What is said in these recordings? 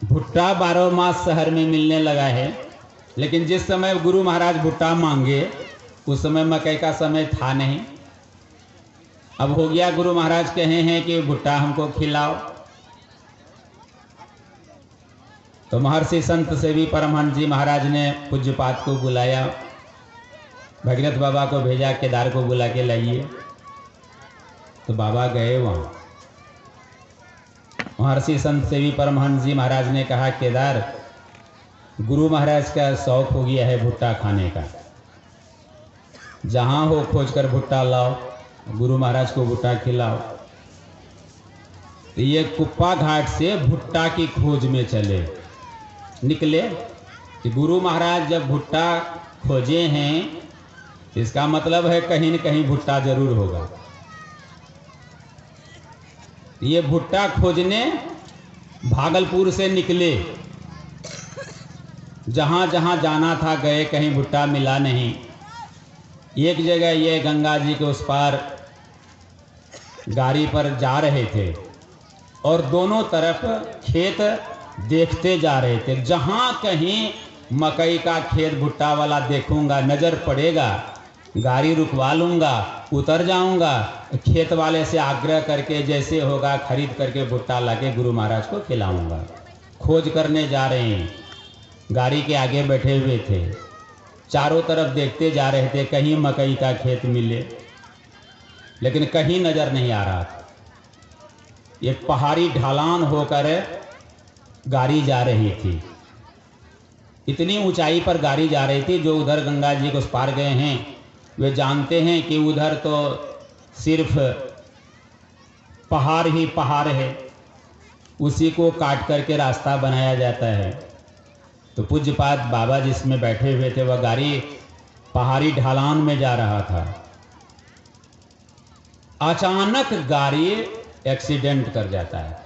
भुट्टा 12 मास शहर में मिलने लगा है, लेकिन जिस समय गुरु महाराज भुट्टा मांगे उस समय मकई का समय था नहीं। अब हो गया, गुरु महाराज कहे हैं कि भुट्टा हमको खिलाओ। तो महर्षि संत सेवी परमहंस जी महाराज ने पूज्यपाद को बुलाया, भगीरथ बाबा को भेजा, केदार को बुला के लाइए। तो बाबा गए वहाँ। महर्षि संत सेवी परमहंस जी महाराज ने कहा, केदार, गुरु महाराज का शौक हो गया है भुट्टा खाने का, जहाँ हो खोज कर भुट्टा लाओ, गुरु महाराज को भुट्टा खिलाओ। तो ये कुप्पा घाट से भुट्टा की खोज में निकले कि गुरु महाराज जब भुट्टा खोजे हैं, इसका मतलब है कहीं न कहीं भुट्टा जरूर होगा। ये भुट्टा खोजने भागलपुर से निकले, जहाँ जहाँ जाना था गए, कहीं भुट्टा मिला नहीं। एक जगह ये गंगा जी के उस पार गाड़ी पर जा रहे थे और दोनों तरफ खेत देखते जा रहे थे। जहाँ कहीं मकई का खेत भुट्टा वाला देखूंगा, नज़र पड़ेगा, गाड़ी रुकवा लूँगा, उतर जाऊँगा, खेत वाले से आग्रह करके जैसे होगा खरीद करके भुट्टा लाके गुरु महाराज को खिलाऊँगा। खोज करने जा रहे हैं, गाड़ी के आगे बैठे हुए थे, चारों तरफ देखते जा रहे थे कहीं मकई का खेत मिले, लेकिन कहीं नज़र नहीं आ रहा था। एक पहाड़ी ढलान होकर गाड़ी जा रही थी, इतनी ऊंचाई पर गाड़ी जा रही थी। जो उधर गंगा जी को उस पार गए हैं वे जानते हैं कि उधर तो सिर्फ पहाड़ ही पहाड़ है, उसी को काट करके रास्ता बनाया जाता है। तो पूज्यपाद बाबा जिसमें बैठे हुए थे वह गाड़ी पहाड़ी ढलान में जा रहा था। अचानक गाड़ी एक्सीडेंट कर जाता है।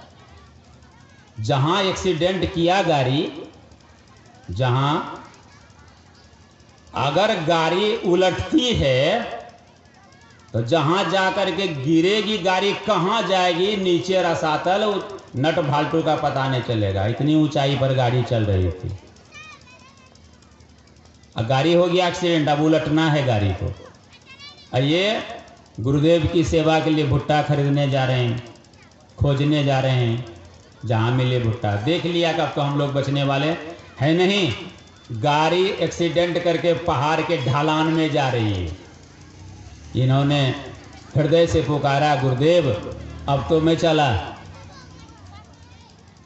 जहां एक्सीडेंट किया गाड़ी, जहां अगर गाड़ी उलटती है तो जहां जाकर के गिरेगी गाड़ी, कहां जाएगी, नीचे रसातल, नट भाल्टू का पता नहीं चलेगा। इतनी ऊंचाई पर गाड़ी चल रही थी। अब गाड़ी हो गया एक्सीडेंट, अब उलटना है गाड़ी को। और ये गुरुदेव की सेवा के लिए भुट्टा खरीदने जा रहे हैं, खोजने जा रहे हैं, जहाँ मिले भुट्टा। देख लिया कि अब तो हम लोग बचने वाले हैं नहीं, गाड़ी एक्सीडेंट करके पहाड़ के ढलान में जा रही है। इन्होंने हृदय से पुकारा, गुरुदेव अब तो मैं चला,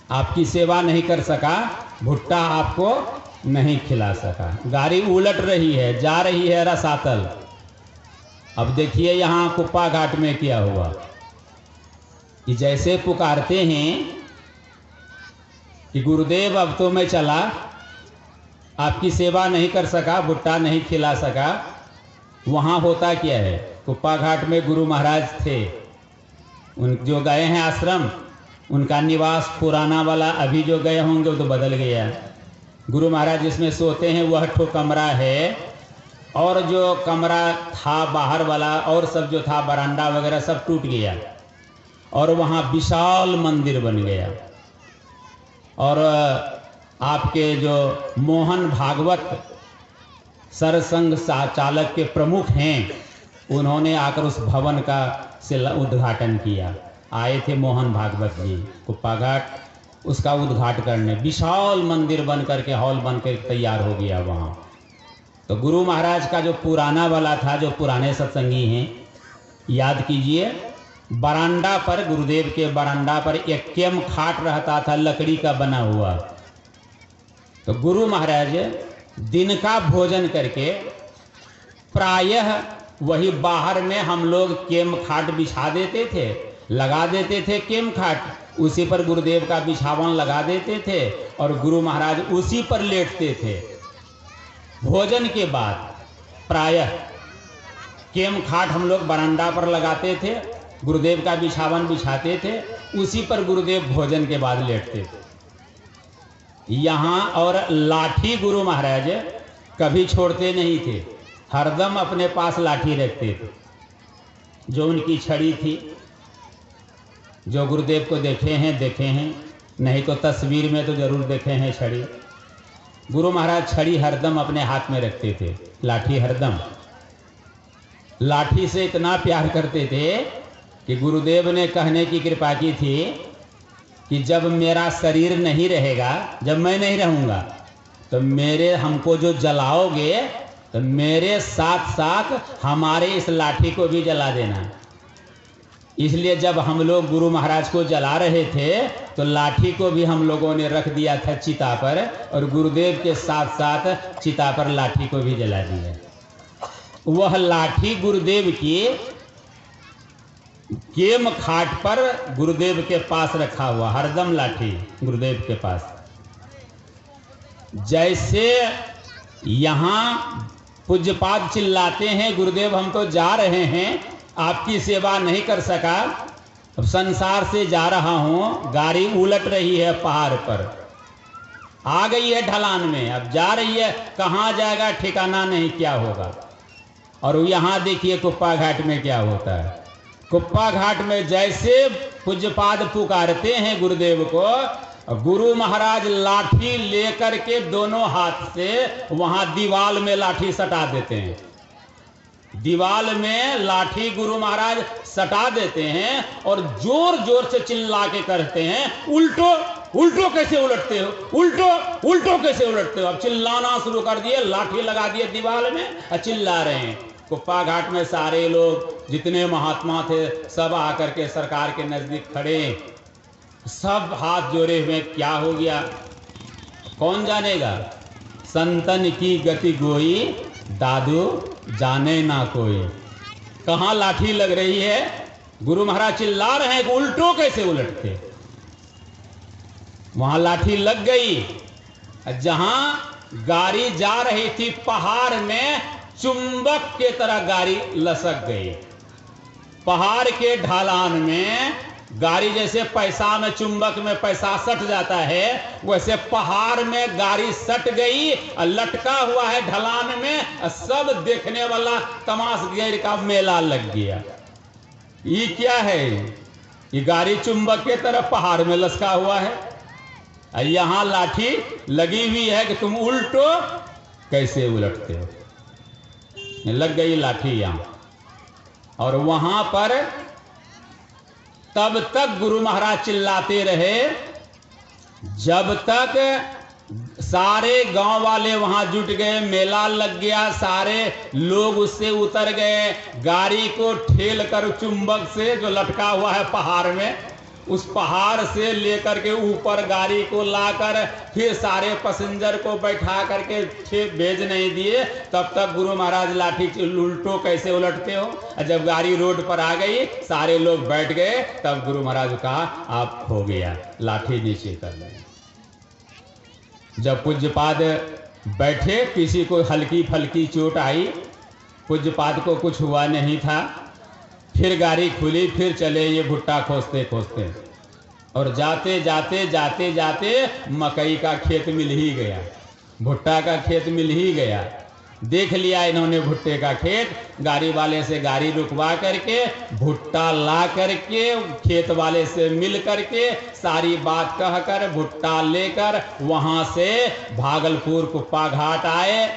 आपकी सेवा नहीं कर सका, भुट्टा आपको नहीं खिला सका। गाड़ी उलट रही है, जा रही है रसातल। अब देखिए यहाँ कुप्पा घाट में क्या हुआ कि जैसे पुकारते हैं कि गुरुदेव अब तो मैं चला, आपकी सेवा नहीं कर सका, भुट्टा नहीं खिला सका। वहाँ होता क्या है, कुप्पा घाट में गुरु महाराज थे, उन जो गए हैं आश्रम, उनका निवास पुराना वाला, अभी जो गए होंगे वो तो बदल गया। गुरु महाराज जिसमें सोते हैं वह ठो कमरा है, और जो कमरा था बाहर वाला और सब जो था बरांडा वगैरह सब टूट गया, और वहाँ विशाल मंदिर बन गया। और आपके जो मोहन भागवत सरसंघ चालक के प्रमुख हैं, उन्होंने आकर उस भवन का उद्घाटन किया। आए थे मोहन भागवत जी कुप्पा घाट, उसका उद्घाटन करने। विशाल मंदिर बन करके, हॉल बन कर तैयार हो गया वहाँ। तो गुरु महाराज का जो पुराना वाला था, जो पुराने सत्संगी हैं, याद कीजिए, बरांडा पर, गुरुदेव के बरांडा पर एक केम खाट रहता था, लकड़ी का बना हुआ। तो गुरु महाराज दिन का भोजन करके प्रायः वही बाहर में हम लोग केम खाट बिछा देते थे, लगा देते थे केम खाट, उसी पर गुरुदेव का बिछावन लगा देते थे और गुरु महाराज उसी पर लेटते थे। भोजन के बाद प्रायः केम खाट हम लोग बरांडा पर लगाते थे, गुरुदेव का बिछावन बिछाते थे, उसी पर गुरुदेव भोजन के बाद लेटते थे। यहाँ और लाठी गुरु महाराज कभी छोड़ते नहीं थे, हरदम अपने पास लाठी रखते थे। जो उनकी छड़ी थी, जो गुरुदेव को देखे हैं नहीं तो तस्वीर में तो जरूर देखे हैं छड़ी। गुरु महाराज छड़ी हरदम अपने हाथ में रखते थे, लाठी हरदम। लाठी से इतना प्यार करते थे कि गुरुदेव ने कहने की कृपा की थी कि जब मेरा शरीर नहीं रहेगा, जब मैं नहीं रहूँगा, तो मेरे हमको जो जलाओगे तो मेरे साथ साथ हमारे इस लाठी को भी जला देना। इसलिए जब हम लोग गुरु महाराज को जला रहे थे तो लाठी को भी हम लोगों ने रख दिया था चिता पर, और गुरुदेव के साथ साथ चिता पर लाठी को भी जला दिया। वह लाठी गुरुदेव की केम खाट पर गुरुदेव के पास रखा हुआ, हरदम लाठी गुरुदेव के पास। जैसे यहाँ पूज्यपाद चिल्लाते हैं, गुरुदेव हम तो जा रहे हैं, आपकी सेवा नहीं कर सका, अब संसार से जा रहा हूँ, गाड़ी उलट रही है पहाड़ पर, आ गई है ढलान में, अब जा रही है, कहाँ जाएगा ठिकाना नहीं, क्या होगा। और यहाँ देखिए कुप्पा घाट में क्या होता है। कुप्पा घाट में जैसे पूज्यपाद पुकारते हैं गुरुदेव को, गुरु महाराज लाठी लेकर के दोनों हाथ से वहां दीवाल में लाठी सटा देते हैं। दीवाल में लाठी गुरु महाराज सटा देते हैं और जोर जोर से चिल्ला के करते हैं, उल्टो उल्टो कैसे उलटते हो, उल्टो उल्टो कैसे उलटते हो। अब चिल्लाना शुरू कर दिए, लाठी लगा दिए दीवाल में और चिल्ला रहे हैं। कुप्पा घाट में सारे लोग जितने महात्मा थे सब आकर के सरकार के नजदीक खड़े, सब हाथ जोड़े हुए, क्या हो गया कौन जानेगा। संतन की गति गोई, दादू जाने ना कोई। कहाँ लाठी लग रही है, गुरु महाराज चिल्ला रहे हैं कि उल्टो कैसे उलटते। वहां लाठी लग गई। जहां गाड़ी जा रही थी पहाड़ में चुंबक के तरह गाड़ी लसक गई। पहाड़ के ढलान में गाड़ी जैसे पैसा में चुंबक में पैसा सट जाता है, वैसे पहाड़ में गाड़ी सट गई और लटका हुआ है ढलान में। सब देखने वाला तमाशगीर का मेला लग गया। ये क्या है, ये गाड़ी चुंबक के तरफ पहाड़ में लसका हुआ है, यहाँ लाठी लगी हुई है कि तुम उल्टो कैसे उलटते हो। लग गई लाठी यहाँ, और वहां पर तब तक गुरु महाराज चिल्लाते रहे जब तक सारे गांव वाले वहां जुट गए, मेला लग गया, सारे लोग उससे उतर गए। गाड़ी को ठेल कर चुंबक से जो लटका हुआ है पहाड़ में, उस पहाड़ से लेकर के ऊपर गाड़ी को लाकर फिर सारे पैसेंजर को बैठा करके भेज नहीं दिए। तब तक गुरु महाराज लाठी उल्टो कैसे उलटते हो। जब गाड़ी रोड पर आ गई, सारे लोग बैठ गए, तब गुरु महाराज कहा आप हो गया, लाठी नीचे कर लें। जब पूज्यपाद बैठे, किसी को हल्की फल्की चोट आई, पूज्यपाद को कुछ हुआ नहीं था। फिर गाड़ी खुली, फिर चले ये भुट्टा खोजते खोजते, और जाते जाते जाते जाते मकई का खेत मिल ही गया, भुट्टा का खेत मिल ही गया। देख लिया इन्होंने भुट्टे का खेत, गाड़ी वाले से गाड़ी रुकवा करके भुट्टा ला करके खेत वाले से मिल करके सारी बात कहकर भुट्टा लेकर वहां से भागलपुर कुप्पा घाट आए।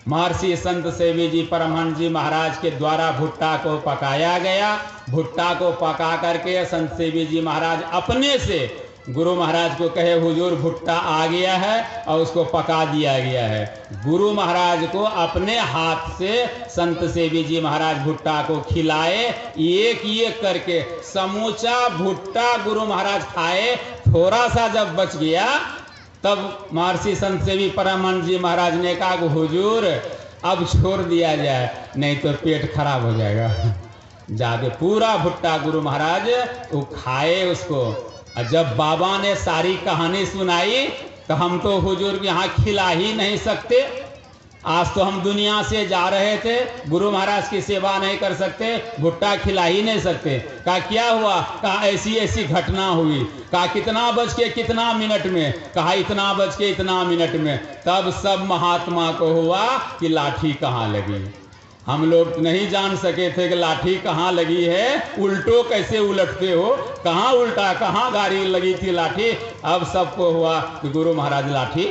महर्षि संत सेवी जी परमहंस जी महाराज के द्वारा भुट्टा को पकाया गया। भुट्टा को पका करके संत सेवी जी महाराज अपने से गुरु महाराज को कहे हुजूर भुट्टा आ गया है और उसको पका दिया गया है। गुरु महाराज को अपने हाथ से संत सेवी जी महाराज भुट्टा को खिलाए, एक एक करके समूचा भुट्टा गुरु महाराज खाए। थोड़ा सा जब बच गया तब महर्षि संत सेवी परमहंस जी महाराज ने कहा कि हुजूर अब छोड़ दिया जाए, नहीं तो पेट खराब हो जाएगा। जाके पूरा भुट्टा गुरु महाराज वो खाए उसको। और जब बाबा ने सारी कहानी सुनाई तो हम तो हुजूर के यहाँ खिला ही नहीं सकते, आज तो हम दुनिया से जा रहे थे, गुरु महाराज की सेवा नहीं कर सकते, भुट्टा खिला ही नहीं सकते। कहा क्या हुआ, कहा ऐसी ऐसी घटना हुई। कहा कितना बज के कितना मिनट में, कहा इतना बज के इतना मिनट में। तब सब महात्मा को हुआ कि लाठी कहाँ लगी। हम लोग नहीं जान सके थे कि लाठी कहाँ लगी है, उल्टो कैसे उलटते हो, कहाँ उल्टा, कहाँ गाड़ी लगी थी लाठी। अब सबको हुआ कि गुरु महाराज लाठी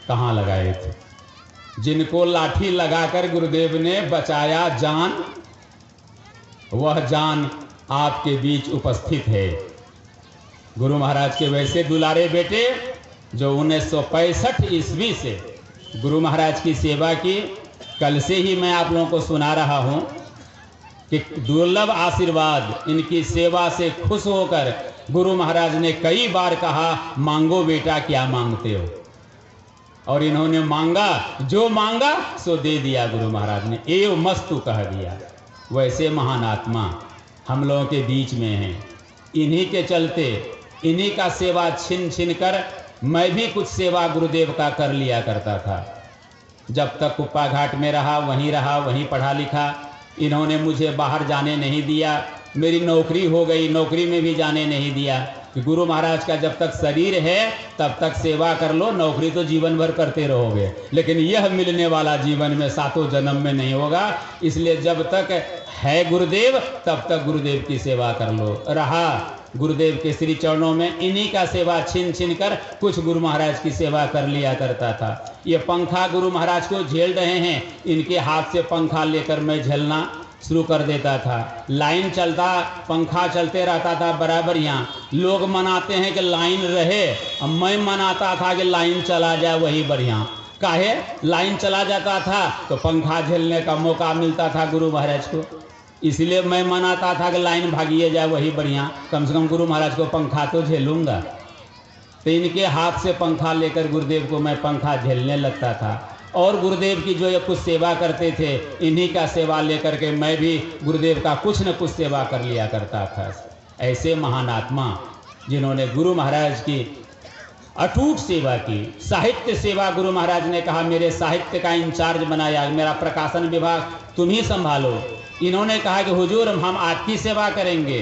कहाँ लगाए थे। जिनको लाठी लगाकर गुरुदेव ने बचाया जान, वह जान आपके बीच उपस्थित है। गुरु महाराज के वैसे दुलारे बेटे जो 1965 ईस्वी से गुरु महाराज की सेवा की। कल से ही मैं आप लोगों को सुना रहा हूँ कि दुर्लभ आशीर्वाद, इनकी सेवा से खुश होकर गुरु महाराज ने कई बार कहा, मांगो बेटा क्या मांगते हो। और इन्होंने मांगा, जो मांगा सो दे दिया गुरु महाराज ने, एव मस्तु कह दिया। वैसे महान आत्मा हम लोगों के बीच में हैं। इन्हीं के चलते, इन्हीं का सेवा छिन छिन कर मैं भी कुछ सेवा गुरुदेव का कर लिया करता था। जब तक कुप्पा घाट में रहा, वहीं पढ़ा लिखा। इन्होंने मुझे बाहर जाने नहीं दिया। मेरी नौकरी हो गई, नौकरी में भी जाने नहीं दिया कि गुरु महाराज का जब तक शरीर है तब तक सेवा कर लो, नौकरी तो जीवन भर करते रहोगे, लेकिन यह मिलने वाला जीवन में 7 जन्म में नहीं होगा। इसलिए जब तक है गुरुदेव तब तक गुरुदेव की सेवा कर लो। रहा गुरुदेव के श्री चरणों में, इन्हीं का सेवा छिन छिन कर कुछ गुरु महाराज की सेवा कर लिया करता था। ये पंखा गुरु महाराज को झेल रहे हैं, इनके हाथ से पंखा लेकर मैं झेलना शुरू कर देता था। लाइन चलता, पंखा चलते रहता था बराबर। यहाँ लोग मनाते हैं कि लाइन रहे, अब मैं मनाता था कि लाइन चला जाए, वही बढ़िया। काहे लाइन चला जाता था तो पंखा झेलने का मौका मिलता था गुरु महाराज को, इसलिए मैं मनाता था कि लाइन भागिए जाए, वही बढ़िया। कम से कम गुरु महाराज को पंखा तो झेलूंगा। तो इनके हाथ से पंखा लेकर गुरुदेव को मैं पंखा झेलने लगता था। और गुरुदेव की जो ये कुछ सेवा करते थे, इन्हीं का सेवा लेकर के मैं भी गुरुदेव का कुछ न कुछ सेवा कर लिया करता था। ऐसे महान आत्मा जिन्होंने गुरु महाराज की अटूट सेवा की, साहित्य सेवा। गुरु महाराज ने कहा मेरे साहित्य का इंचार्ज बनाया, मेरा प्रकाशन विभाग तुम ही संभालो। इन्होंने कहा कि हुजूर हम आपकी सेवा करेंगे,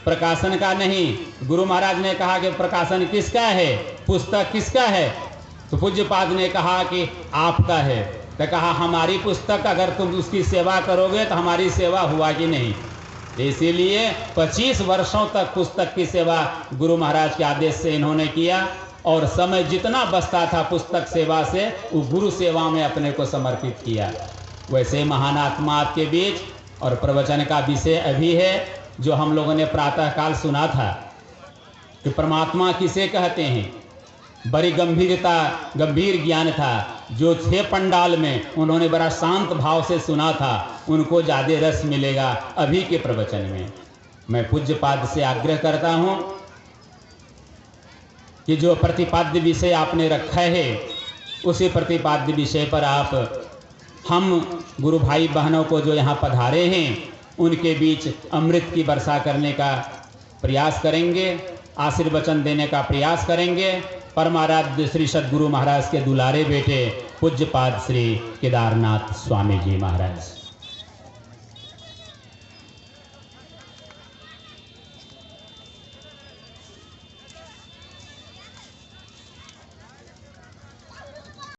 प्रकाशन का नहीं। गुरु महाराज ने कहा कि प्रकाशन किसका है, पुस्तक किसका है। तो पूज्यपाद ने कहा कि आपका है। तो कहा हमारी पुस्तक अगर तुम उसकी सेवा करोगे तो हमारी सेवा हुआ कि नहीं। इसीलिए 25 वर्षों तक पुस्तक की सेवा गुरु महाराज के आदेश से इन्होंने किया। और समय जितना बचता था पुस्तक सेवा से, वो गुरु सेवा में अपने को समर्पित किया। वैसे महान आत्मा आपके बीच। और प्रवचन का विषय अभी है जो हम लोगों ने प्रातःकाल सुना था कि परमात्मा किसे कहते हैं। बड़ी गंभीर ज्ञान था। जो थे पंडाल में उन्होंने बड़ा शांत भाव से सुना था, उनको ज़्यादा रस मिलेगा अभी के प्रवचन में। मैं पूज्यपाद से आग्रह करता हूँ कि जो प्रतिपाद्य विषय आपने रखा है, उसी प्रतिपाद्य विषय पर आप हम गुरु भाई बहनों को जो यहाँ पधारे हैं उनके बीच अमृत की वर्षा करने का प्रयास करेंगे, आशीर्वचन देने का प्रयास करेंगे। परमाराध्य श्री सद्गुरु महाराज के दुलारे बेटे पूज्यपाद श्री केदारनाथ स्वामी जी महाराज।